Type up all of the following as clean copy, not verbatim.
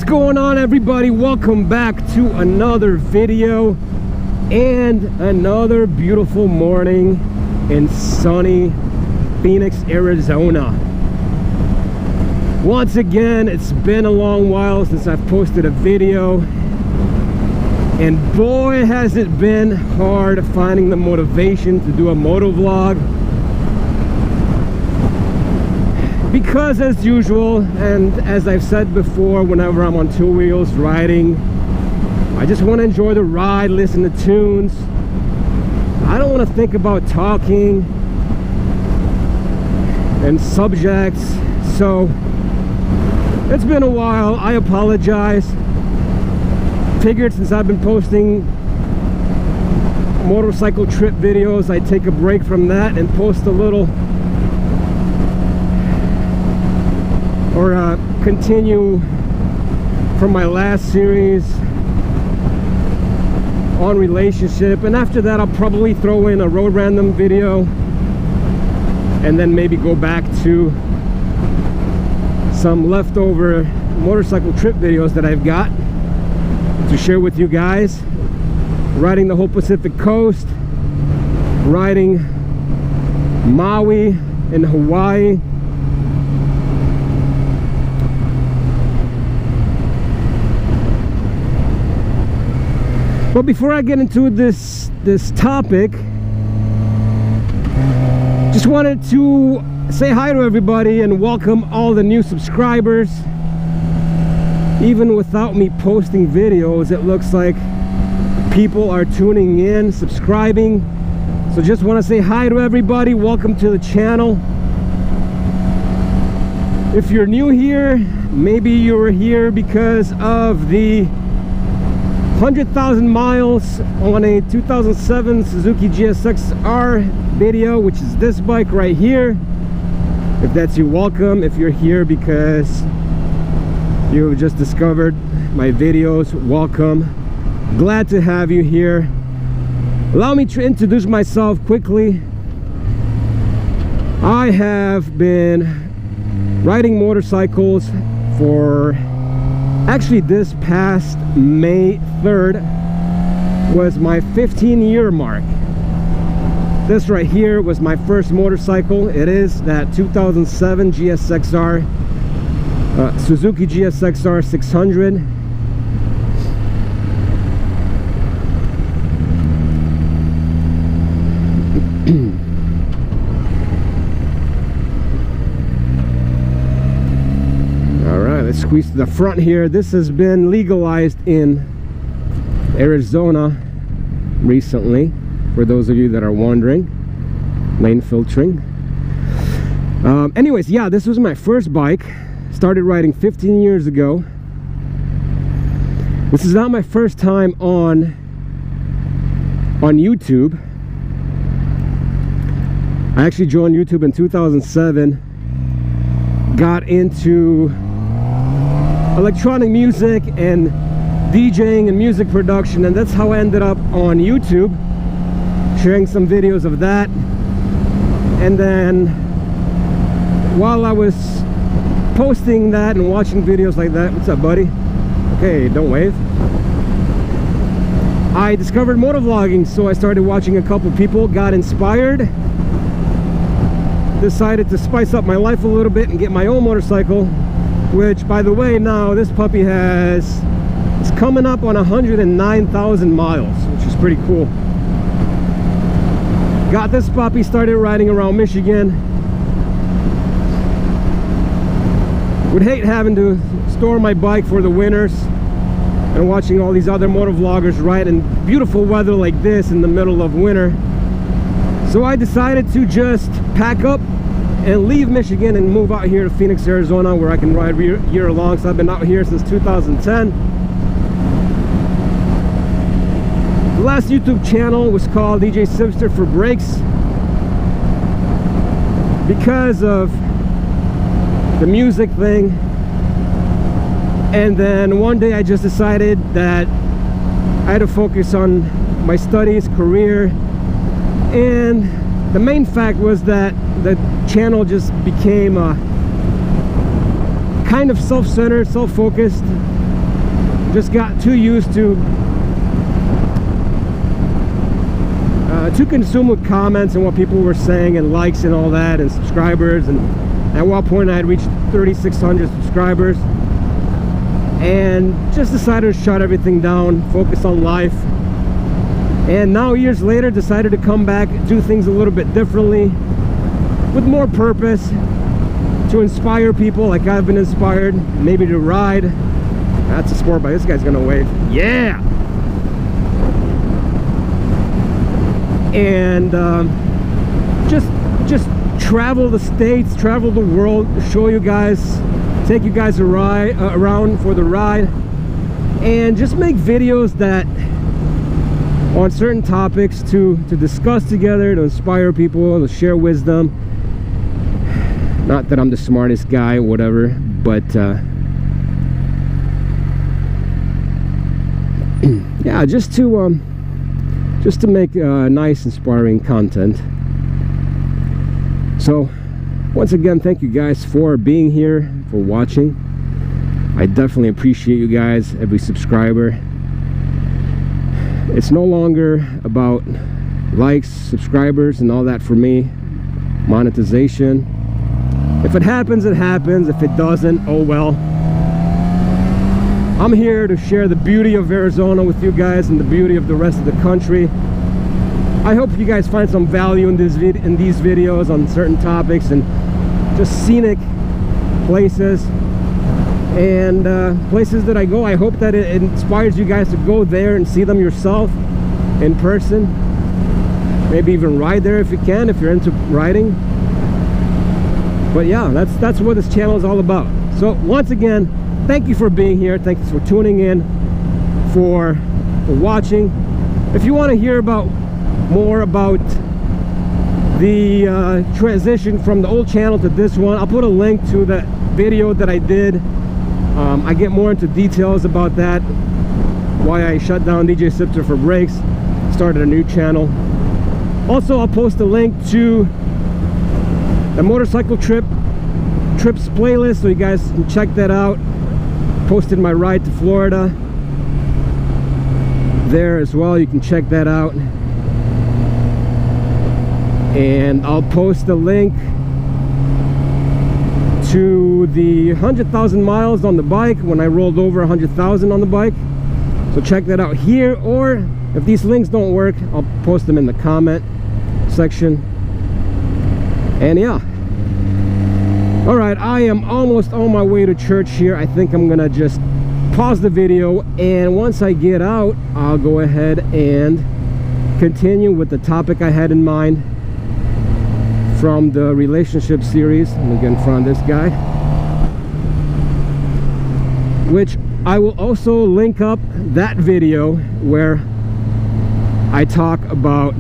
going on, everybody? Welcome back to another video and another beautiful morning in sunny Phoenix, Arizona. Once again, it's been a long while since I've posted a video, and boy has it been hard finding the motivation to do a moto vlog. Because as usual, and as I've said before, whenever I'm on two wheels riding, I just want to enjoy the ride, listen to tunes. I don't want to think about talking and subjects. So it's been a while. I apologize. Figured since I've been posting motorcycle trip videos, I'd take a break from that and post a little, or continue from my last series on relationship. And after that, I'll probably throw in a road random video and then maybe go back to some leftover motorcycle trip videos that I've got to share with you guys. Riding the whole Pacific Coast, riding Maui in Hawaii, but before I get into this topic, just wanted to say hi to everybody and welcome all the new subscribers. Even without me posting videos, it looks like people are tuning in, subscribing. So just want to say hi to everybody. Welcome to the channel. If you're new here, maybe you were here because of the 100,000 miles on a 2007 Suzuki GSXR video, which is this bike right here. If that's you, welcome. If you're here because you have just discovered my videos, welcome. Glad to have you here. Allow me to introduce myself quickly. I have been riding motorcycles for, actually this past May 3rd was my 15-year mark. This right here was my first motorcycle. It is that 2007 GSXR, Suzuki GSXR 600. Alright, let's squeeze to the front here. This has been legalized in Arizona recently, for those of you that are wondering. Lane filtering. Anyways, yeah, this was my first bike. Started riding 15 years ago. This is not my first time on YouTube. I actually joined YouTube in 2007. Got into electronic music and DJing and music production, and that's how I ended up on YouTube, sharing some videos of that. And then while I was posting that and watching videos like that, what's up, buddy? Okay, don't wave. I discovered motovlogging, so I started watching a couple people, got inspired, decided to spice up my life a little bit and get my own motorcycle, which, by the way, now this puppy it's coming up on 109,000 miles, which is pretty cool. Got this puppy, started riding around Michigan. Would hate having to store my bike for the winters and watching all these other motovloggers ride in beautiful weather like this in the middle of winter. So I decided to just pack up and leave Michigan and move out here to Phoenix, Arizona, where I can ride year long. So I've been out here since 2010. The last YouTube channel was called DJ Sipster for Brakes, because of the music thing. And then one day I just decided that I had to focus on my studies, career, and the main fact was that the channel just became kind of self-centered, self-focused, just got too used to consume with comments and what people were saying and likes and all that and subscribers, and at one point I had reached 3,600 subscribers and just decided to shut everything down, focus on life. And now years later decided to come back, do things a little bit differently with more purpose, to inspire people like I've been inspired, maybe to ride. That's a sport bike. This guy's gonna wave. Yeah. And just travel the states, travel the world, show you guys, take you guys a ride around for the ride, and just make videos that on certain topics to discuss together, to inspire people, to share wisdom. Not that I'm the smartest guy or whatever, but yeah, just to make nice, inspiring content. So once again, thank you guys for being here, for watching. I definitely appreciate you guys, every subscriber. It's no longer about likes, subscribers, and all that for me. Monetization. If it happens, it happens. If it doesn't, oh well. I'm here to share the beauty of Arizona with you guys and the beauty of the rest of the country. I hope you guys find some value in these videos on certain topics and just scenic places and places that I go. I hope that it inspires you guys to go there and see them yourself in person. Maybe even ride there if you can, if you're into riding. But yeah, that's what this channel is all about. So once again, thank you for being here. Thanks for tuning in, for watching. If you want to hear more about the transition from the old channel to this one, I'll put a link to that video that I did. I get more into details about that, why I shut down GSXBelieveR for brakes, started a new channel. Also, I'll post a link to the motorcycle trips playlist, so you guys can check that out. Posted my ride to Florida there as well. You can check that out. And I'll post a link to the 100,000 miles on the bike, when I rolled over 100,000 on the bike. So check that out here, or if these links don't work, I'll post them in the comment section. And yeah, all right, I am almost on my way to church here. I think I'm gonna just pause the video, and once I get out, I'll go ahead and continue with the topic I had in mind from the relationship series. Let me get in front of this guy, which I will also link up that video where I talk about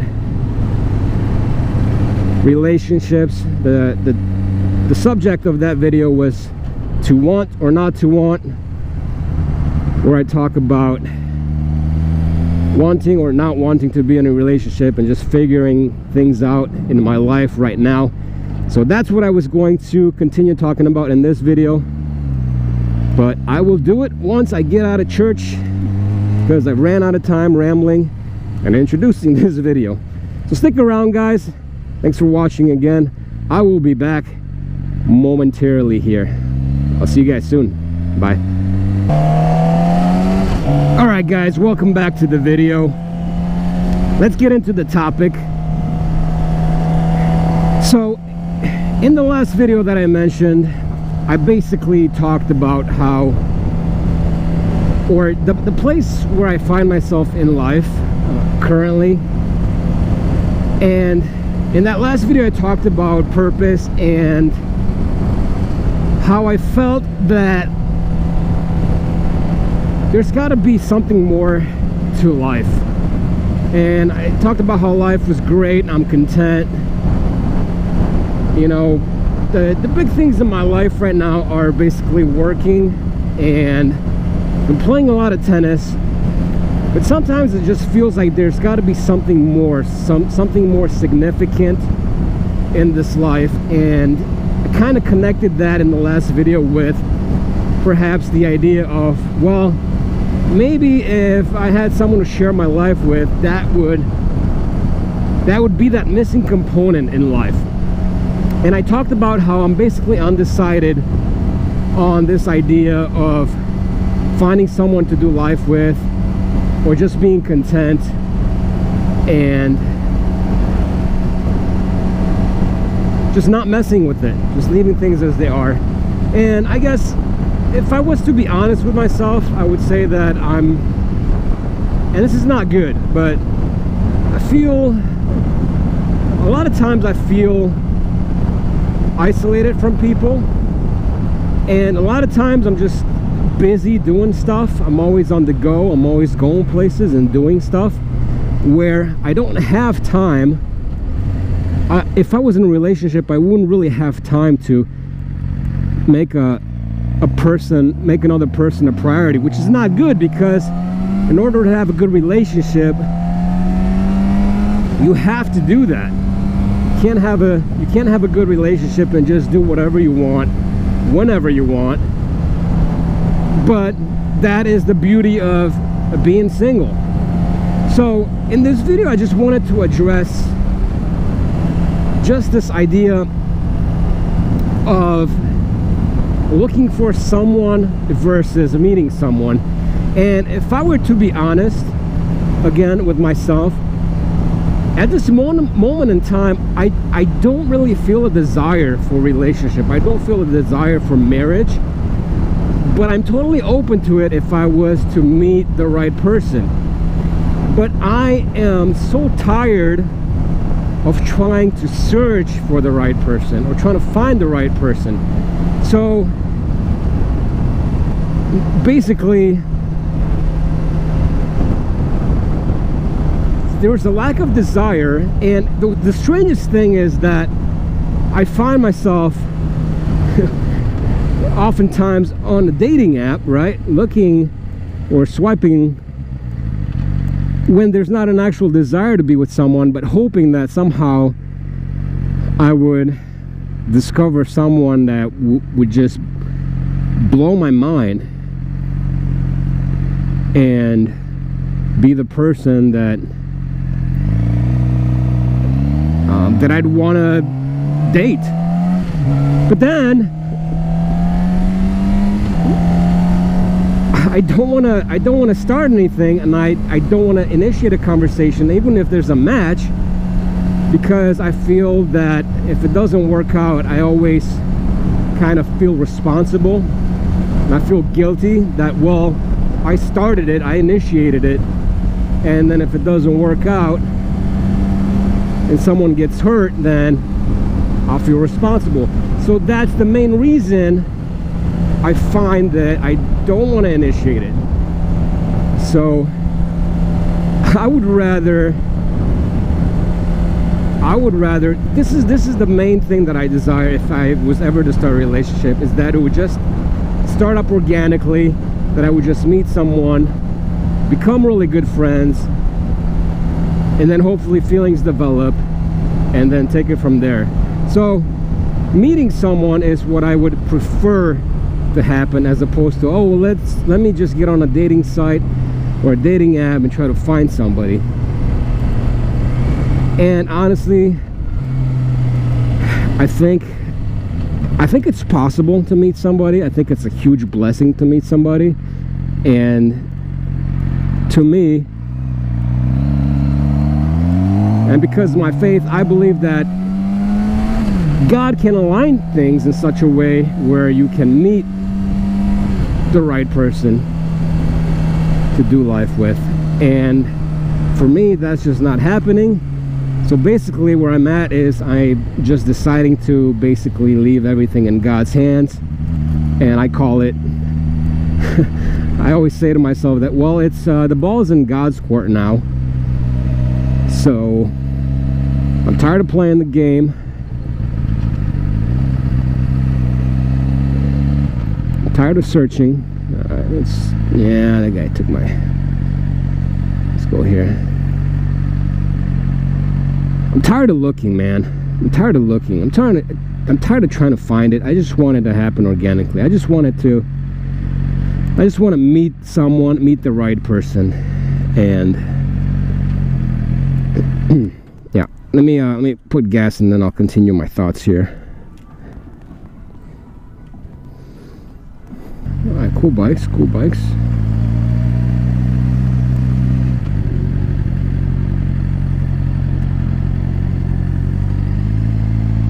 relationships. The subject of that video was to want or not to want, where I talk about wanting or not wanting to be in a relationship and just figuring things out in my life right now. So that's what I was going to continue talking about in this video, but I will do it once I get out of church, because I ran out of time rambling and introducing this video. So stick around, guys. Thanks for watching again. I will be back momentarily here. I'll see you guys soon. Bye. All right, guys, welcome back to the video. Let's get into the topic. So in the last video that I mentioned, I basically talked about how, or the place where I find myself in life currently. And in that last video I talked about purpose and how I felt that there's got to be something more to life. And I talked about how life was great and I'm content. You know, the big things in my life right now are basically working, and I'm playing a lot of tennis, but sometimes it just feels like there's got to be something more, something more significant in this life. And I kind of connected that in the last video with perhaps the idea of, well, maybe if I had someone to share my life with, that would be that missing component in life. And I talked about how I'm basically undecided on this idea of finding someone to do life with, or just being content and just not messing with it, just leaving things as they are. And I guess if I was to be honest with myself, I would say that and this is not good, but I feel a lot of times I feel isolated from people, and a lot of times I'm just busy doing stuff. I'm always on the go. I'm always going places and doing stuff where I don't have time. If I was in a relationship, I wouldn't really have time to make another person a priority, which is not good, because in order to have a good relationship, you have to do that. You can't have a good relationship and just do whatever you want, whenever you want. But that is the beauty of being single. So in this video, I just wanted to address just this idea of looking for someone versus meeting someone. And if I were to be honest, again, with myself, at this moment in time, I don't really feel a desire for a relationship. I don't feel a desire for marriage, but I'm totally open to it if I was to meet the right person. But I am so tired of trying to search for the right person, or trying to find the right person. So basically, there was a lack of desire. And the strangest thing is that I find myself oftentimes on a dating app, right, looking or swiping when there's not an actual desire to be with someone, but hoping that somehow I would discover someone that would just blow my mind and be the person that that I'd want to date. But then I don't want to start anything, and I don't want to initiate a conversation even if there's a match, because I feel that if it doesn't work out, I always kind of feel responsible, and I feel guilty that, well, I started it, I initiated it, and then if it doesn't work out and someone gets hurt, then I'll feel responsible. So that's the main reason I find that I don't want to initiate it. So I would rather this is the main thing that I desire if I was ever to start a relationship, is that it would just start up organically, that I would just meet someone, become really good friends, and then hopefully feelings develop, and then take it from there. So meeting someone is what I would prefer to happen, as opposed to, oh, well, let me just get on a dating site or a dating app and try to find somebody. And honestly, I think it's possible to meet somebody. I think it's a huge blessing to meet somebody. And to me, and because of my faith, I believe that God can align things in such a way where you can meet the right person to do life with. And for me, that's just not happening. So basically where I'm at is I'm just deciding to basically leave everything in God's hands. And I call it I always say to myself that, well, it's the ball is in God's court now. So I'm tired of playing the game. I'm tired of searching. Yeah, that guy took my, let's go here. I'm tired of looking, man. I'm tired of looking. I'm tired of trying to find it. I just want it to happen organically. I just want it to I just want to meet someone, meet the right person, and yeah. Let me put gas and then I'll continue my thoughts here. All right, cool bikes, cool bikes.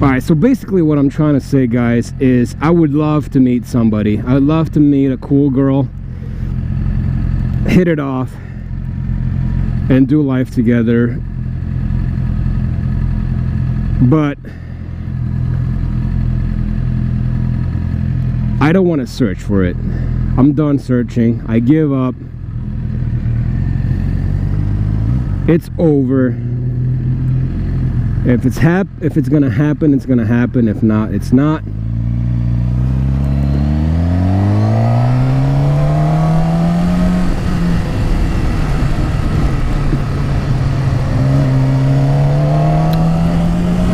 Alright, so basically what I'm trying to say, guys, is I would love to meet somebody. I would love to meet a cool girl, hit it off, and do life together. But I don't want to search for it. I'm done searching. I give up. It's over. If it's gonna happen, it's gonna happen. If not, it's not.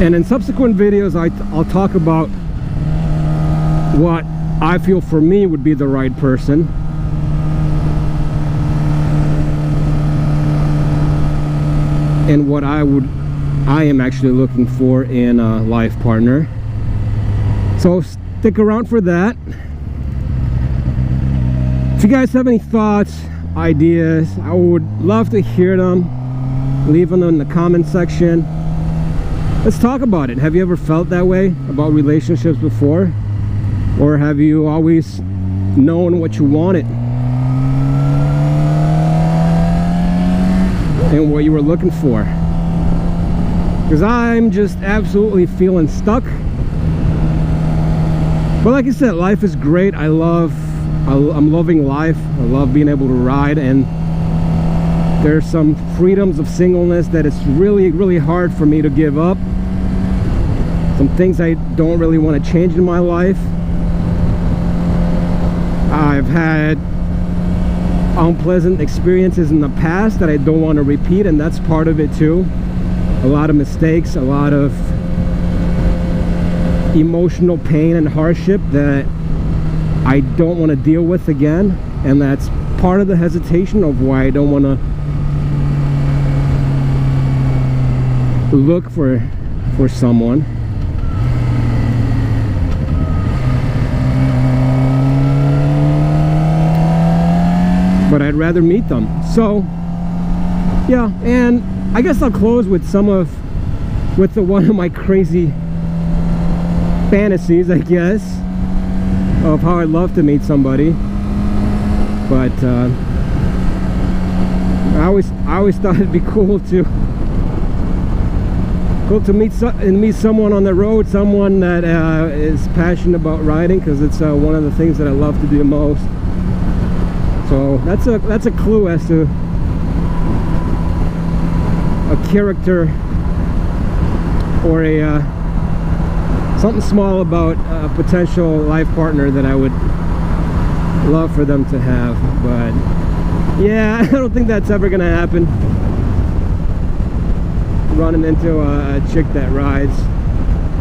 And in subsequent videos, I'll talk about what I feel for me would be the right person. And what I am actually looking for in a life partner. So stick around for that. If you guys have any thoughts, ideas, I would love to hear them. Leave them in the comment section. Let's talk about it. Have you ever felt that way about relationships before? Or have you always known what you wanted and what you were looking for? Because I'm just absolutely feeling stuck. But like I said, life is great. I'm loving life. I love being able to ride, and there's some freedoms of singleness that it's really, really hard for me to give up. Some things I don't really want to change in my life. I've had unpleasant experiences in the past that I don't want to repeat, and that's part of it too. A lot of mistakes, a lot of emotional pain and hardship that I don't want to deal with again, and that's part of the hesitation of why I don't want to look for someone. But I'd rather meet them. So yeah, and I guess I'll close with one of my crazy fantasies, I guess, of how I'd love to meet somebody. But I always thought it'd be cool to meet someone on the road, someone that is passionate about riding, because it's one of the things that I love to do most. So that's a clue as to a character or a something small about a potential life partner that I would love for them to have. But yeah, I don't think that's ever gonna happen, running into a chick that rides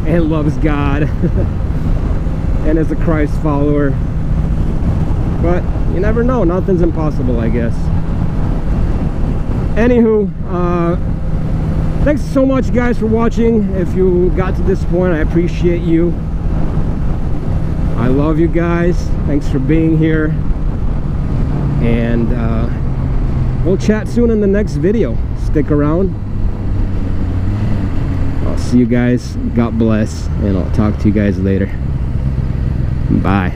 and loves God and is a Christ follower. But you never know, nothing's impossible, I guess. Anywho, thanks so much, guys, for watching. If you got to this point, I appreciate you. I love you guys. Thanks for being here. And we'll chat soon in the next video. Stick around. I'll see you guys. God bless. And I'll talk to you guys later. Bye.